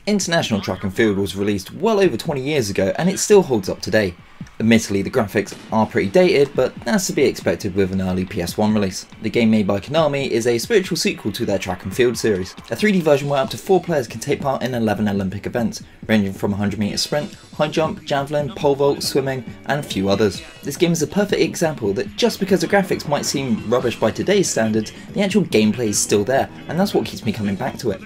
International Track and Field was released well over 20 years ago and it still holds up today. Admittedly, the graphics are pretty dated, but that's to be expected with an early PS1 release. The game made by Konami is a spiritual sequel to their Track and Field series, a 3D version where up to 4 players can take part in 11 Olympic events, ranging from 100-meter sprint, high jump, javelin, pole vault, swimming, and a few others. This game is a perfect example that just because the graphics might seem rubbish by today's standards, the actual gameplay is still there, and that's what keeps me coming back to it.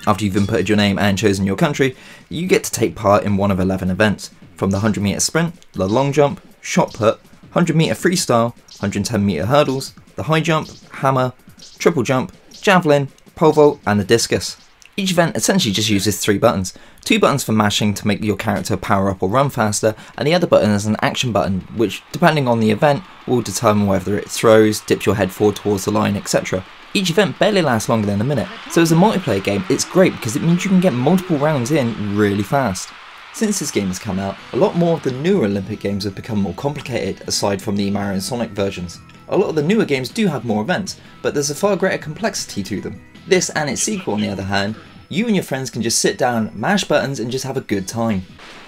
After you've inputted your name and chosen your country, you get to take part in one of 11 events, from the 100-meter sprint, the long jump, shot put, 100-meter freestyle, 110-meter hurdles, the high jump, hammer, triple jump, javelin, pole vault, and the discus. Each event essentially just uses 3 buttons. 2 buttons for mashing to make your character power up or run faster, and the other button is an action button, which, depending on the event, will determine whether it throws, dips your head forward towards the line, etc. Each event barely lasts longer than a minute, so as a multiplayer game it's great because it means you can get multiple rounds in really fast. Since this game has come out, a lot more of the newer Olympic games have become more complicated aside from the Mario and Sonic versions. A lot of the newer games do have more events, but there's a far greater complexity to them. This and its sequel on the other hand, you and your friends can just sit down, mash buttons and just have a good time.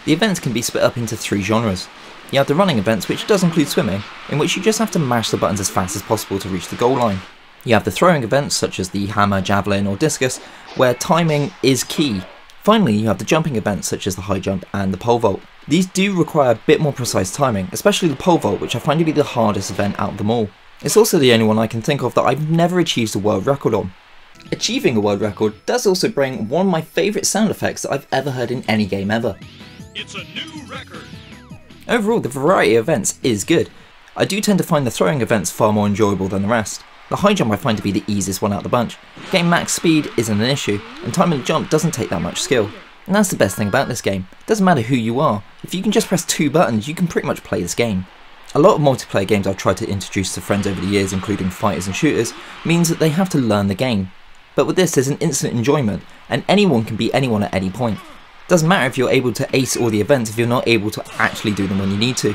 The events can be split up into 3 genres. You have the running events, which does include swimming, in which you just have to mash the buttons as fast as possible to reach the goal line. You have the throwing events such as the hammer, javelin or discus, where timing is key. Finally, you have the jumping events such as the high jump and the pole vault. These do require a bit more precise timing, especially the pole vault, which I find to be the hardest event out of them all. It's also the only one I can think of that I've never achieved a world record on. Achieving a world record does also bring one of my favourite sound effects that I've ever heard in any game ever. It's a new record! Overall, the variety of events is good. I do tend to find the throwing events far more enjoyable than the rest. The high jump I find to be the easiest one out of the bunch. Getting max speed isn't an issue, and timing the jump doesn't take that much skill. And that's the best thing about this game. It doesn't matter who you are, if you can just press 2 buttons you can pretty much play this game. A lot of multiplayer games I've tried to introduce to friends over the years, including fighters and shooters, means that they have to learn the game. But with this there's an instant enjoyment, and anyone can beat anyone at any point. It doesn't matter if you're able to ace all the events if you're not able to actually do them when you need to.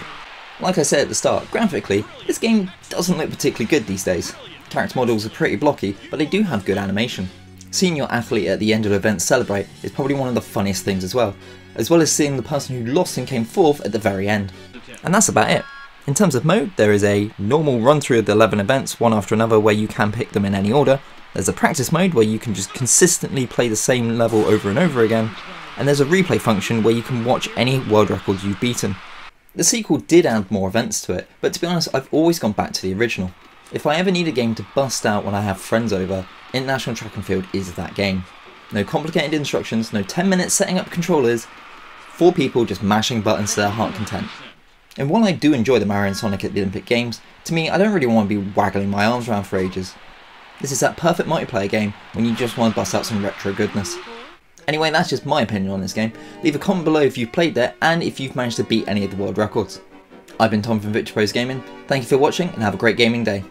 Like I said at the start, graphically, this game doesn't look particularly good these days. Character models are pretty blocky, but they do have good animation. Seeing your athlete at the end of the event celebrate is probably one of the funniest things as well as seeing the person who lost and came 4th at the very end. And that's about it. In terms of mode, there is a normal run through of the 11 events, one after another, where you can pick them in any order. There's a practice mode where you can just consistently play the same level over and over again, and there's a replay function where you can watch any world records you've beaten. The sequel did add more events to it, but to be honest I've always gone back to the original. If I ever need a game to bust out when I have friends over, International Track and Field is that game. No complicated instructions, no 10 minutes setting up controllers, 4 people just mashing buttons to their heart content. And while I do enjoy the Mario and Sonic at the Olympic Games, to me I don't really want to be waggling my arms around for ages. This is that perfect multiplayer game when you just want to bust out some retro goodness. Anyway, that's just my opinion on this game. Leave a comment below if you've played it and if you've managed to beat any of the world records. I've been Tom from VictorPros Gaming, thank you for watching and have a great gaming day.